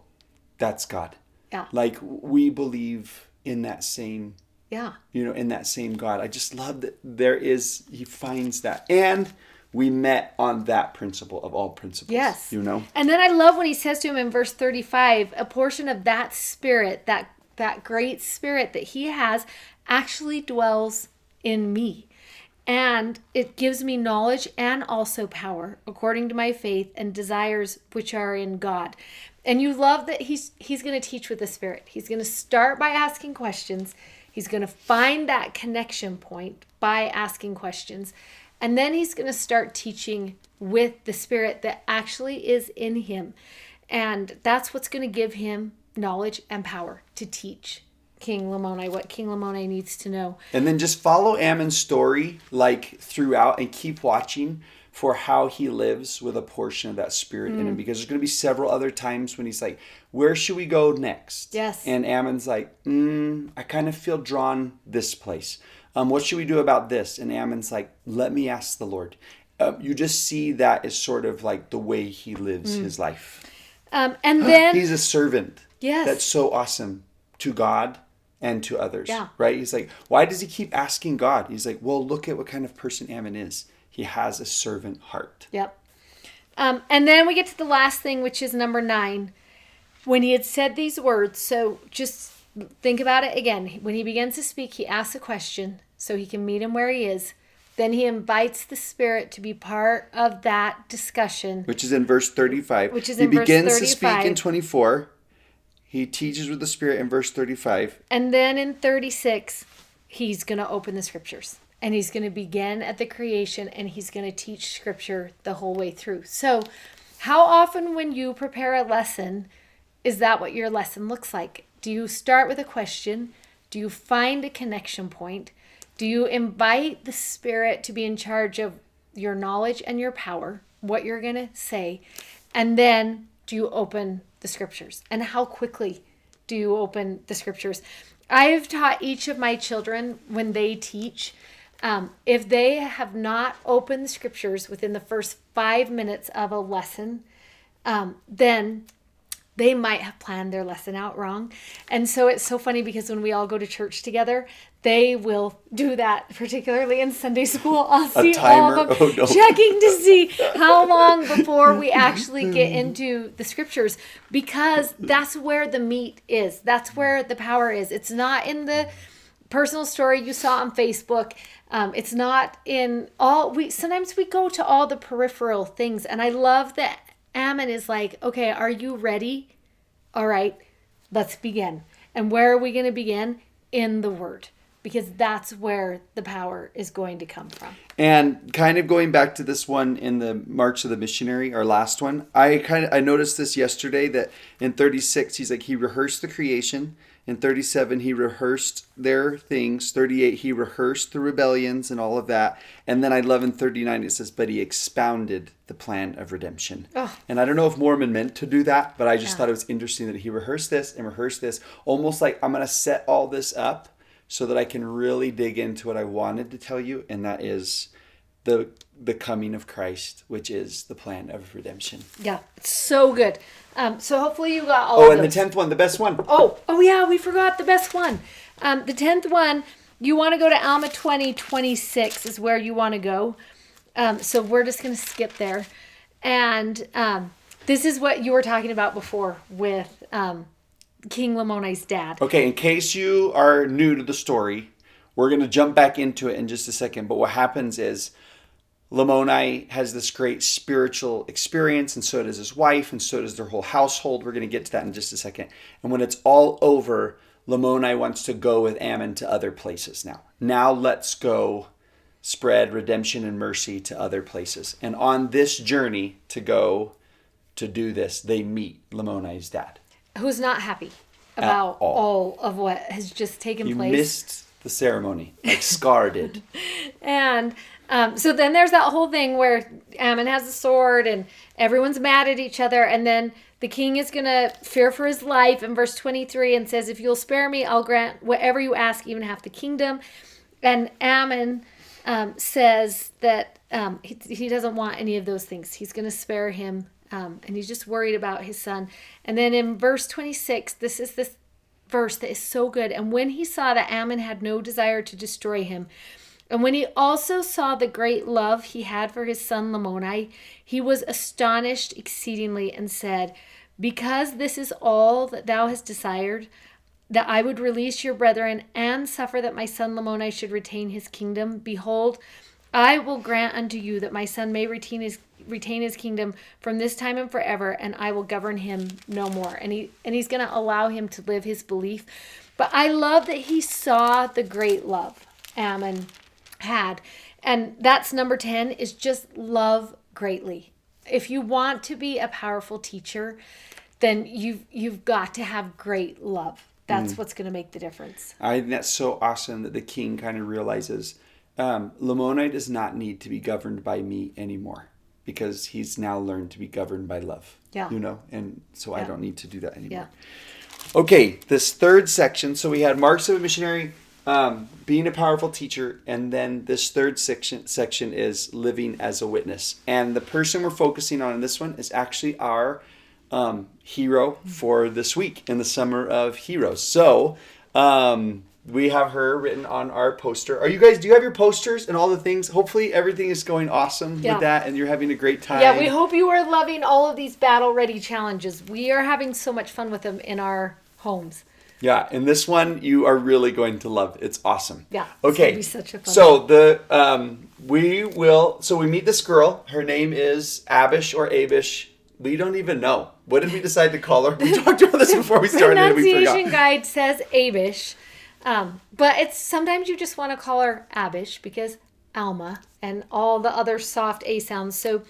that's God. Yeah. Like, we believe in that same, in that same God. I just love that he finds that. And we met on that principle of all principles. Yes. And then I love when he says to him in verse 35, a portion of that spirit, that great spirit that he has, actually dwells in me. And it gives me knowledge and also power, according to my faith and desires which are in God. And you love that he's going to teach with the Spirit. He's going to start by asking questions. He's going to find that connection point by asking questions. And then he's going to start teaching with the Spirit that actually is in him. And that's what's going to give him knowledge and power to teach King Lamoni what King Lamoni needs to know. And then just follow Ammon's story like throughout and keep watching for how he lives with a portion of that spirit in him, because there's going to be several other times when he's like, where should we go next? Yes. And Ammon's like, I kind of feel drawn this place. What should we do about this? And Ammon's like, let me ask the Lord. You just see that as sort of like the way he lives his life. And then he's a servant. Yes. That's so awesome to God and to others. Yeah. Right? He's like, why does he keep asking God? He's like, well, look at what kind of person Ammon is. He has a servant heart. Yep. And then we get to the last thing, which is number 9. When he had said these words, so just think about it again. When he begins to speak, he asks a question so he can meet him where he is. Then he invites the Spirit to be part of that discussion. Which is in verse 35. He begins to speak in 24. He teaches with the Spirit in verse 35. And then in 36, he's going to open the scriptures. And he's going to begin at the creation, and he's going to teach scripture the whole way through. So how often when you prepare a lesson, is that what your lesson looks like? Do you start with a question? Do you find a connection point? Do you invite the Spirit to be in charge of your knowledge and your power, what you're going to say? And then do you open the scriptures? And how quickly do you open the scriptures? I've taught each of my children when they teach, if they have not opened the scriptures within the first 5 minutes of a lesson, then they might have planned their lesson out wrong. And so it's so funny because when we all go to church together, they will do that, particularly in Sunday school. I'll see all of them checking to see how long before we actually get into the scriptures, because that's where the meat is. That's where the power is. It's not in the personal story you saw on Facebook. It's not in sometimes we go to all the peripheral things. And I love that Amman is like, okay, are you ready? All right, let's begin. And where are we going to begin? In the Word, because that's where the power is going to come from. And kind of going back to this one in the March of the Missionary, our last one, I noticed this yesterday that in 36, he's like, he rehearsed the creation. In 37, he rehearsed their things. 38, he rehearsed the rebellions and all of that. And then I love in 39, it says, but he expounded the plan of redemption. Oh. And I don't know if Mormon meant to do that, but I just thought it was interesting that he rehearsed this and rehearsed this. Almost like, I'm going to set all this up so that I can really dig into what I wanted to tell you. And that is the coming of Christ, which is the plan of redemption. Yeah, it's so good. So hopefully you got all of those. And the 10th one, the best one. Oh yeah, we forgot the best one. The 10th one, you want to go to Alma 20:26 is where you want to go. So we're just going to skip there. And this is what you were talking about before with King Lamoni's dad. Okay, in case you are new to the story, we're going to jump back into it in just a second. But what happens is Lamoni has this great spiritual experience, and so does his wife, and so does their whole household. We're going to get to that in just a second. And when it's all over, Lamoni wants to go with Amman to other places now. Now let's go spread redemption and mercy to other places. And on this journey to go to do this, they meet Lamoni's dad, who's not happy about all of what has just taken place. He missed the ceremony, like Scar did. And so then there's that whole thing where Amman has a sword and everyone's mad at each other. And then the king is going to fear for his life in verse 23 and says, if you'll spare me, I'll grant whatever you ask, even half the kingdom. And Amman says that he doesn't want any of those things. He's going to spare him. And he's just worried about his son. And then in verse 26, this is this verse that is so good. And when he saw that Amman had no desire to destroy him, and when he also saw the great love he had for his son Lamoni, he was astonished exceedingly and said, because this is all that thou hast desired, that I would release your brethren and suffer that my son Lamoni should retain his kingdom, behold, I will grant unto you that my son may retain his kingdom from this time and forever, and I will govern him no more. And he's going to allow him to live his belief. But I love that he saw the great love Amman had. And that's number 10, is just love greatly. If you want to be a powerful teacher, then you've got to have great love. That's what's going to make the difference. I think that's so awesome that the king kind of realizes Lamoni does not need to be governed by me anymore, because he's now learned to be governed by love. Yeah. And so I don't need to do that anymore. Yeah. Okay, this third section. So we had marks of a missionary, being a powerful teacher, and then this third section is living as a witness. And the person we're focusing on in this one is actually our hero for this week in the Summer of Heroes. So we have her written on our poster. Are you guys, do you have your posters and all the things? Hopefully everything is going awesome with that and you're having a great time. Yeah, we hope you are loving all of these battle ready challenges. We are having so much fun with them in our homes. Yeah, and this one you are really going to love. It's awesome. Yeah. Okay. It's gonna be such a fun so we meet this girl. Her name is Abish or Abish. We don't even know. What did we decide to call her? We talked about this before we started and we forgot. Pronunciation guide says Abish. But it's sometimes you just want to call her Abish because Alma and all the other soft A sounds. So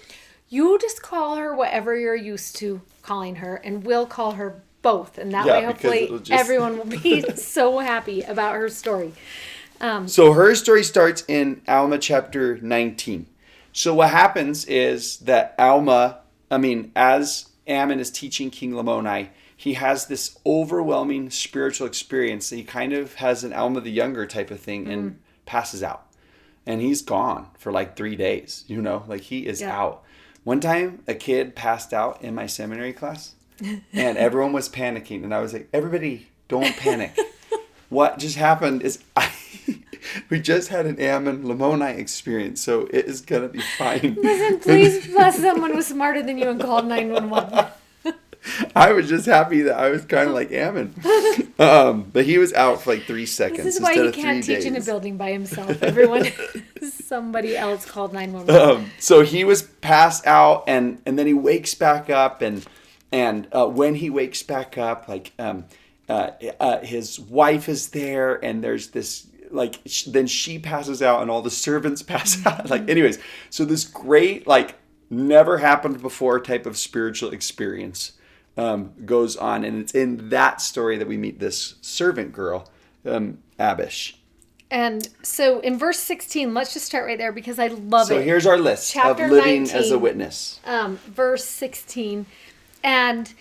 you just call her whatever you're used to calling her, and we'll call her both. And that way, hopefully, everyone will be so happy about her story. So her story starts in Alma Chapter 19. So what happens is that as Amman is teaching King Lamoni, he has this overwhelming spiritual experience. He kind of has an Alma the Younger type of thing and passes out. And he's gone for like 3 days, like he is out. One time a kid passed out in my seminary class and everyone was panicking. And I was like, everybody don't panic. What just happened is we just had an Amman Lamoni experience, so it is going to be fine. Listen, please bless someone who's smarter than you and called 911. I was just happy that I was kind of like Amman. But he was out for like 3 seconds. This is why he can't teach in a building by himself. Everyone, somebody else called 911. So he was passed out, and then he wakes back up, and when he wakes back up, like his wife is there, and there's this then she passes out, and all the servants pass out. Anyways, so this great never happened before type of spiritual experience goes on, and it's in that story that we meet this servant girl, Abish. And so in verse 16, let's just start right there because I love it. So here's our list Chapter of living 19, as a witness. Verse 16, and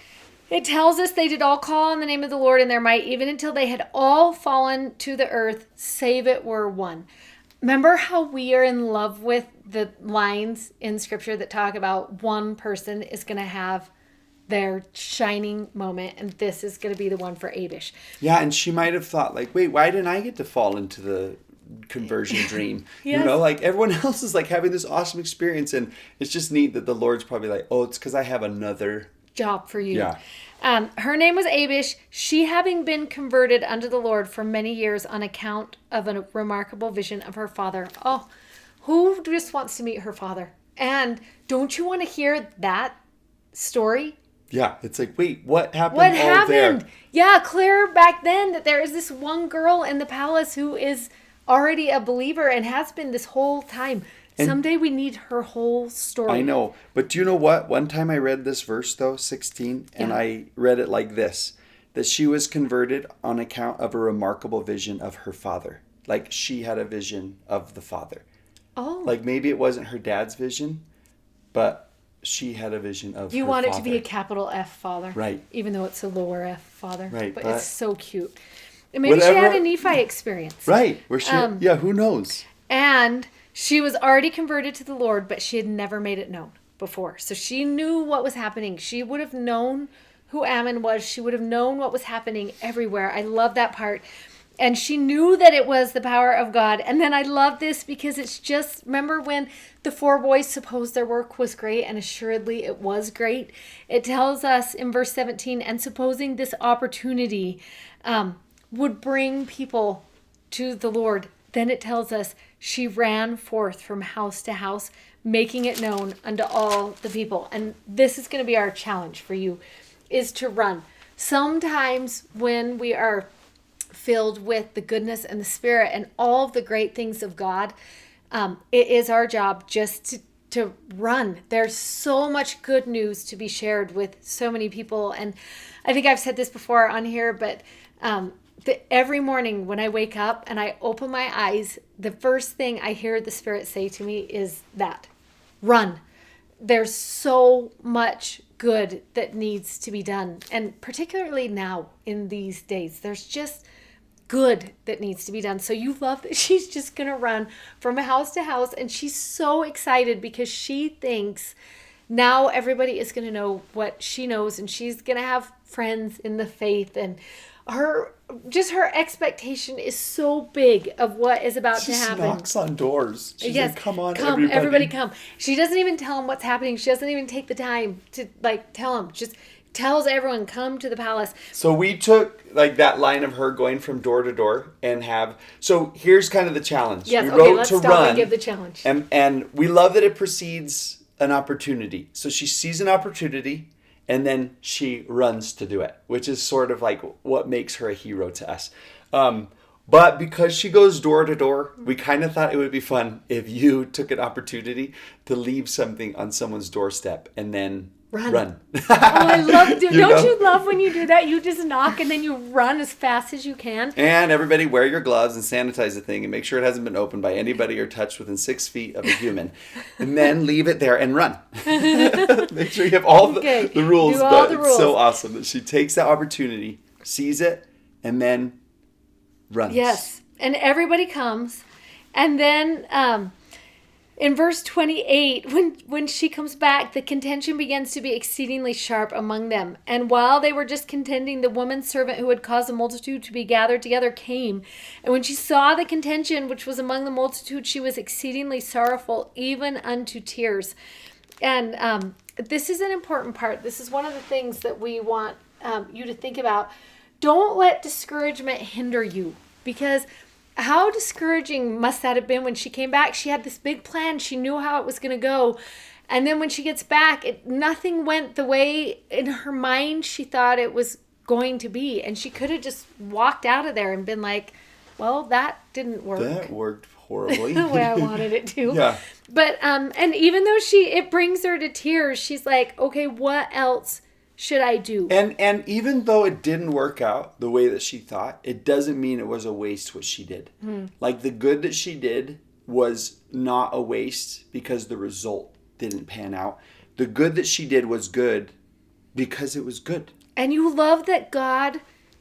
it tells us they did all call on the name of the Lord in their might, even until they had all fallen to the earth, save it were one. Remember how we are in love with the lines in Scripture that talk about one person is going to have their shining moment, and this is going to be the one for Abish. Yeah, and she might have thought, wait, why didn't I get to fall into the conversion dream? Yes. Everyone else is having this awesome experience, and it's just neat that the Lord's probably it's because I have another job for you. Yeah. Her name was Abish, she having been converted unto the Lord for many years on account of a remarkable vision of her father. Oh, who just wants to meet her father? And don't you want to hear that story? Yeah, it's wait, what happened? What happened? There? Yeah, clear back then that there is this one girl in the palace who is already a believer and has been this whole time. And someday we need her whole story. I know. But do you know what? One time I read this verse, though, 16, and I read it like this, that she was converted on account of a remarkable vision of her father. She had a vision of the father. Oh. Maybe it wasn't her dad's vision, but she had a vision of You her want father. it to be a capital F father. Right. Even though it's a lower F father. Right. But it's so cute. And maybe she had a Nephi experience. Right. Where she, who knows? And she was already converted to the Lord, but she had never made it known before. So she knew what was happening. She would have known who Amman was. She would have known what was happening everywhere. I love that part. And she knew that it was the power of God. And then I love this because it's just, remember when the 4 boys supposed their work was great, and assuredly it was great. It tells us in verse 17, and supposing this opportunity would bring people to the Lord, then it tells us she ran forth from house to house, making it known unto all the people. And this is going to be our challenge for you, is to run. Sometimes when we are filled with the goodness and the Spirit and all of the great things of God, it is our job just to run. There's so much good news to be shared with so many people. And I think I've said this before on here, but every morning when I wake up and I open my eyes, the first thing I hear the Spirit say to me is that, run. There's so much good that needs to be done. And particularly now in these days, there's just good that needs to be done. So you love that she's just going to run from house to house. And she's so excited because she thinks now everybody is going to know what she knows. And she's going to have friends in the faith. And her just her expectation is so big of what is about She to happen. knocks on doors. She's Yes, like, come on, come, everybody come. She doesn't even tell him what's happening. She doesn't even take the time to like tell him. Just tells everyone, come to the palace. So we took like that line of her going from door to door and so here's kind of the challenge. Yes, we okay, wrote let's to stop run, and give the challenge. And we love that it precedes an opportunity. So she sees an opportunity and then she runs to do it, which is sort of like what makes her a hero to us. But because she goes door to door, we kind of thought it would be fun if you took an opportunity to leave something on someone's doorstep and then run. Oh, I love it. You know? Don't you love when you do that? You just knock and then you run as fast as you can. And everybody wear your gloves and sanitize the thing and make sure it hasn't been opened by anybody or touched within 6 feet of a human. And then leave it there and run. Make sure you have all the rules. Do all But the rules. It's so awesome that she takes that opportunity, sees it, and then runs. Yes. And everybody comes. And then in verse 28, when she comes back, the contention begins to be exceedingly sharp among them. And while they were just contending, the woman servant who had caused the multitude to be gathered together came. And when she saw the contention which was among the multitude, she was exceedingly sorrowful, even unto tears. And this is an important part. This is one of the things that we want you to think about. Don't let discouragement hinder you, because how discouraging must that have been when she came back? She had this big plan. She knew how it was going to go. And then when she gets back, nothing went the way in her mind she thought it was going to be. And she could have just walked out of there and been like, well, that didn't work. That worked horribly. The way I wanted it to. Yeah. But, and even though it brings her to tears, she's like, okay, what else should I do? And even though it didn't work out the way that she thought, it doesn't mean it was a waste what she did. Like the good that she did was not a waste because the result didn't pan out. The good that she did was good because it was good. And you love that God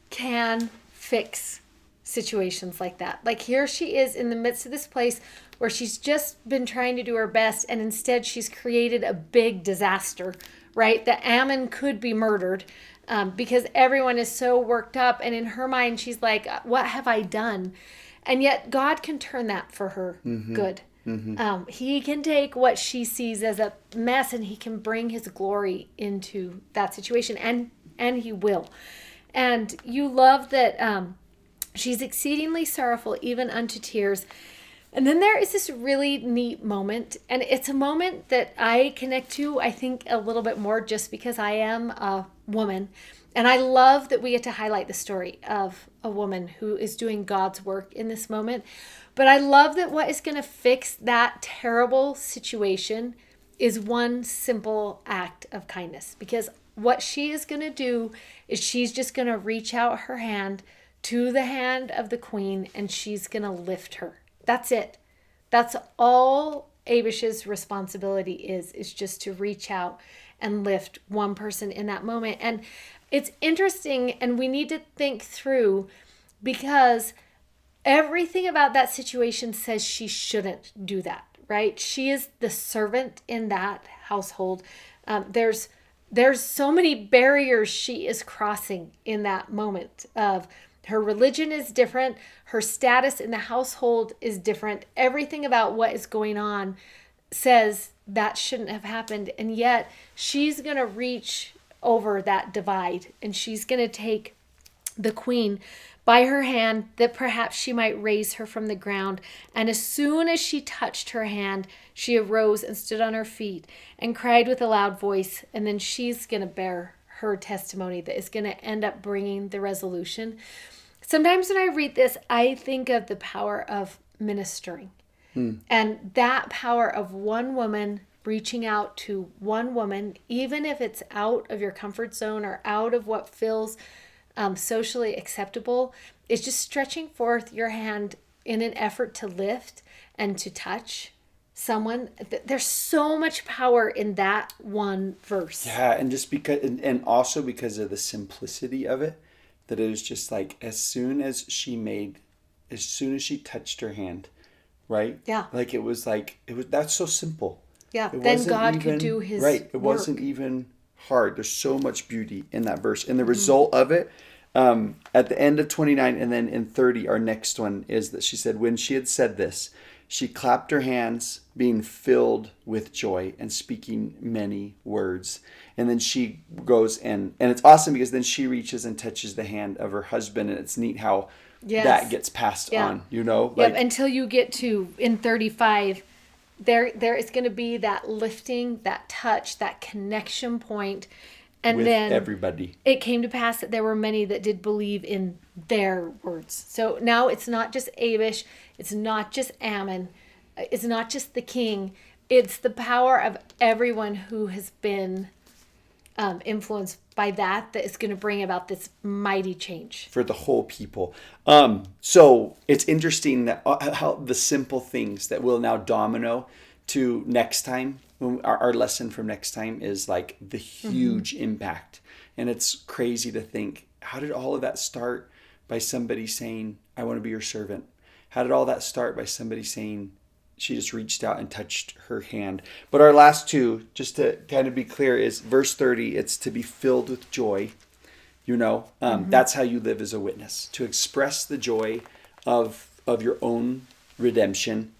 can fix situations like that. Like here she is in the midst of this place where she's just been trying to do her best, and instead she's created a big disaster, right? That Amman could be murdered because everyone is so worked up. And in her mind, she's like, what have I done? And yet God can turn that for her good. He can take what she sees as a mess and he can bring his glory into that situation. And he will. And you love that she's exceedingly sorrowful, even unto tears. And then there is this really neat moment, and it's a moment that I connect to, I think, a little bit more just because I am a woman. And I love that we get to highlight the story of a woman who is doing God's work in this moment. But I love that what is going to fix that terrible situation is one simple act of kindness. Because what she is going to do is she's just going to reach out her hand to the hand of the queen, and she's going to lift her. That's it. That's all Abish's responsibility is just to reach out and lift one person in that moment. And it's interesting, and we need to think through, because everything about that situation says she shouldn't do that, right? She is the servant in that household. There's so many barriers she is crossing in that moment of her religion is different. Her status in the household is different. Everything about what is going on says that shouldn't have happened. And yet she's going to reach over that divide, and she's going to take the queen by her hand that perhaps she might raise her from the ground. And as soon as she touched her hand, she arose and stood on her feet and cried with a loud voice. And then she's going to bear her testimony that is going to end up bringing the resolution. Sometimes when I read this, I think of the power of ministering and that power of one woman reaching out to one woman, even if it's out of your comfort zone or out of what feels socially acceptable. It's just stretching forth your hand in an effort to lift and to touch someone. There's so much power in that one verse. Yeah, and just because, and also because of the simplicity of it, that it was just like as soon as she touched her hand, right? Yeah. Like it was that's so simple. Yeah. It Then wasn't God even, could do his right. It work. wasn't even hard. There's so much beauty in that verse, and the result of it, at the end of 29 and then in 30, our next one is that she said, when she had said this, she clapped her hands, being filled with joy and speaking many words. And then she goes and it's awesome because then she reaches and touches the hand of her husband. And it's neat how that gets passed on, Like, until you get to in 35, there is going to be that lifting, that touch, that connection point. And with then everybody. It came to pass that there were many that did believe in their words. So now it's not just Abish, it's not just Ammon, it's not just the king. It's the power of everyone who has been influenced by that is going to bring about this mighty change for the whole people. So it's interesting that how the simple things that will now domino to next time. Our lesson from next time is like the huge impact. And it's crazy to think, how did all of that start by somebody saying, I want to be your servant? How did all that start by somebody saying, she just reached out and touched her hand? But our last two, just to kind of be clear, is verse 30, it's to be filled with joy. That's how you live as a witness, to express the joy of your own redemption.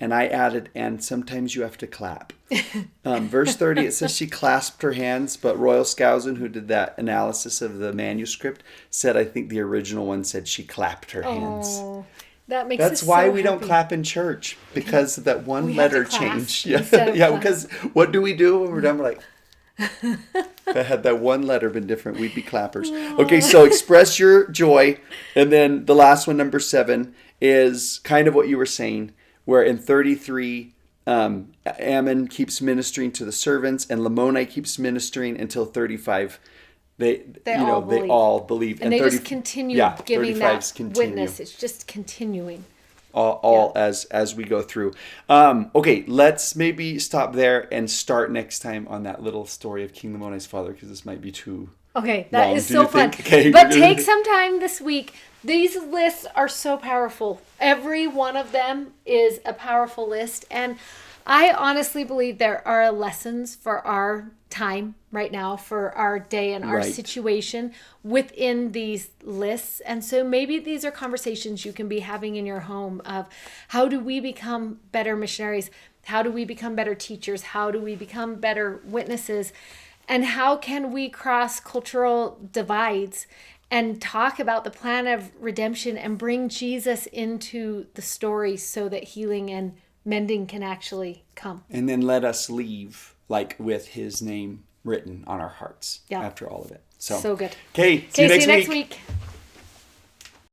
And I added, and sometimes you have to clap. Verse 30, it says she clasped her hands, but Royal Skousen, who did that analysis of the manuscript, said, I think the original one said she clapped her hands. Oh, that makes That's us why so we don't clap in church, because of that one We letter have to clasp change. instead of Yeah, clap. because what do we do when we're done? We're like, if I had that one letter been different, we'd be clappers. Okay, so express your joy. And then the last one, number 7, is kind of what you were saying, where in 33, Ammon keeps ministering to the servants and Lamoni keeps ministering until 35. They all believe. And they just continue giving that witness. It's just continuing. All as we go through. Okay, let's maybe stop there and start next time on that little story of King Lamoni's father, because this might be too Okay, that long. is Do so you fun. think? Okay. But take some time this week. These lists are so powerful. Every one of them is a powerful list. And I honestly believe there are lessons for our time right now, for our day and our situation within these lists. And so maybe these are conversations you can be having in your home of how do we become better missionaries? How do we become better teachers? How do we become better witnesses? And how can we cross cultural divides and talk about the plan of redemption and bring Jesus into the story so that healing and mending can actually come? And then let us leave with his name written on our hearts after all of it. So good. Okay, see you next next week. week.